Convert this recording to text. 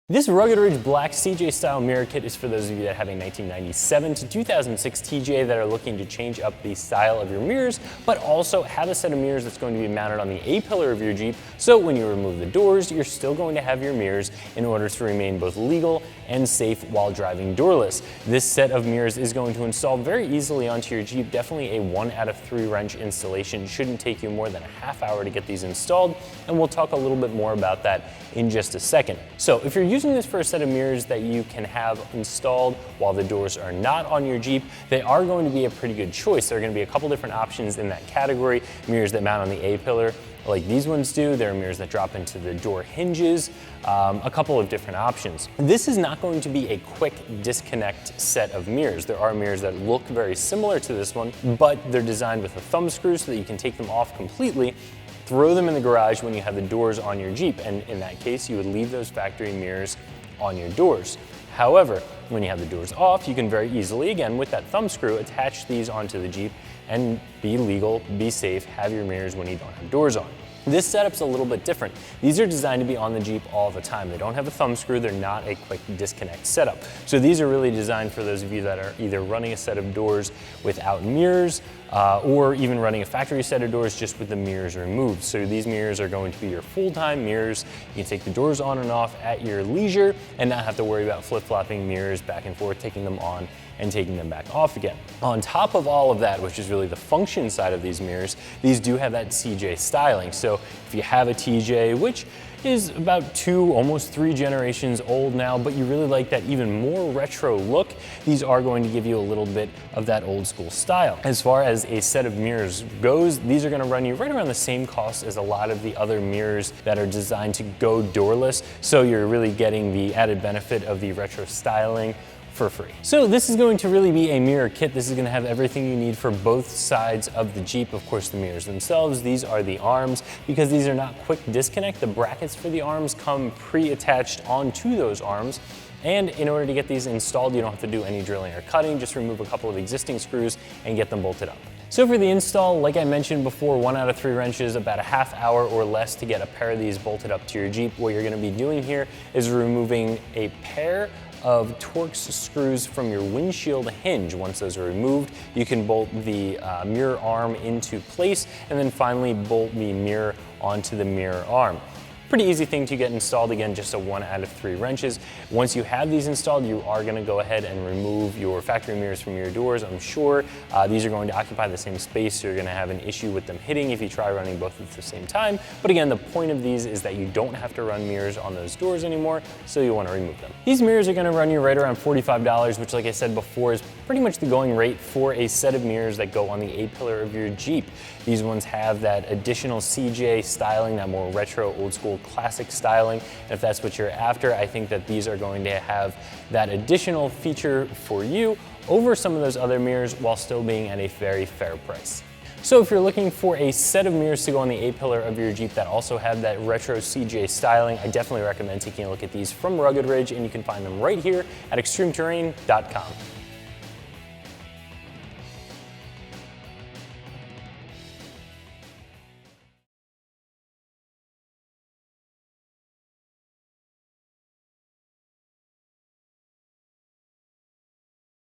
This Rugged Ridge Black CJ style mirror kit is for those of you that have a 1997 to 2006 TJ that are looking to change up the style of your mirrors, but also have a set of mirrors that's going to be mounted on the A-pillar of your Jeep, so when you remove the doors, you're still going to have your mirrors in order to remain both legal and safe while driving doorless. This set of mirrors is going to install very easily onto your Jeep, definitely a 1 out of 3 wrench installation. It shouldn't take you more than a half hour to get these installed, and we'll talk a little bit more about that in just a second. So if you're using this for a set of mirrors that you can have installed while the doors are not on your Jeep, they are going to be a pretty good choice. There are going to be a couple different options in that category. Mirrors that mount on the A-pillar like these ones do. There are mirrors that drop into the door hinges, a couple of different options. This is not going to be a quick disconnect set of mirrors. There are mirrors that look very similar to this one, but they're designed with a thumb screw so that you can take them off completely, throw them in the garage when you have the doors on your Jeep, and in that case, you would leave those factory mirrors on your doors. However, when you have the doors off, you can very easily, again, with that thumb screw, attach these onto the Jeep and be legal, be safe, have your mirrors when you don't have doors on. This setup's a little bit different. These are designed to be on the Jeep all the time. They don't have a thumb screw, they're not a quick disconnect setup. So these are really designed for those of you that are either running a set of doors without mirrors, or even running a factory set of doors just with the mirrors removed. So these mirrors are going to be your full-time mirrors. You can take the doors on and off at your leisure and not have to worry about flip-flopping mirrors back and forth, taking them on and taking them back off again. On top of all of that, which is really the function side of these mirrors, these do have that CJ styling. So if you have a TJ, which is about 2, almost 3 generations old now, but you really like that even more retro look, these are going to give you a little bit of that old school style. As far as a set of mirrors goes, these are gonna run you right around the same cost as a lot of the other mirrors that are designed to go doorless, so you're really getting the added benefit of the retro styling for free. So this is going to really be a mirror kit. This is going to have everything you need for both sides of the Jeep. Of course, the mirrors themselves, these are the arms. Because these are not quick disconnect, the brackets for the arms come pre-attached onto those arms. And in order to get these installed, you don't have to do any drilling or cutting, just remove a couple of existing screws and get them bolted up. So for the install, like I mentioned before, 1 out of 3 wrenches, about a half hour or less to get a pair of these bolted up to your Jeep. What you're gonna be doing here is removing a pair of Torx screws from your windshield hinge. Once those are removed, you can bolt the mirror arm into place and then finally bolt the mirror onto the mirror arm. Pretty easy thing to get installed, again, just a 1 out of 3 wrenches. Once you have these installed, you are gonna go ahead and remove your factory mirrors from your doors, I'm sure. These are going to occupy the same space, so you're gonna have an issue with them hitting if you try running both at the same time. But again, the point of these is that you don't have to run mirrors on those doors anymore, so you wanna remove them. These mirrors are gonna run you right around $45, which, like I said before, is pretty much the going rate for a set of mirrors that go on the A-pillar of your Jeep. These ones have that additional CJ styling, that more retro, old school, classic styling. And if that's what you're after, I think that these are going to have that additional feature for you over some of those other mirrors while still being at a very fair price. So if you're looking for a set of mirrors to go on the A-pillar of your Jeep that also have that retro CJ styling, I definitely recommend taking a look at these from Rugged Ridge, and you can find them right here at ExtremeTerrain.com.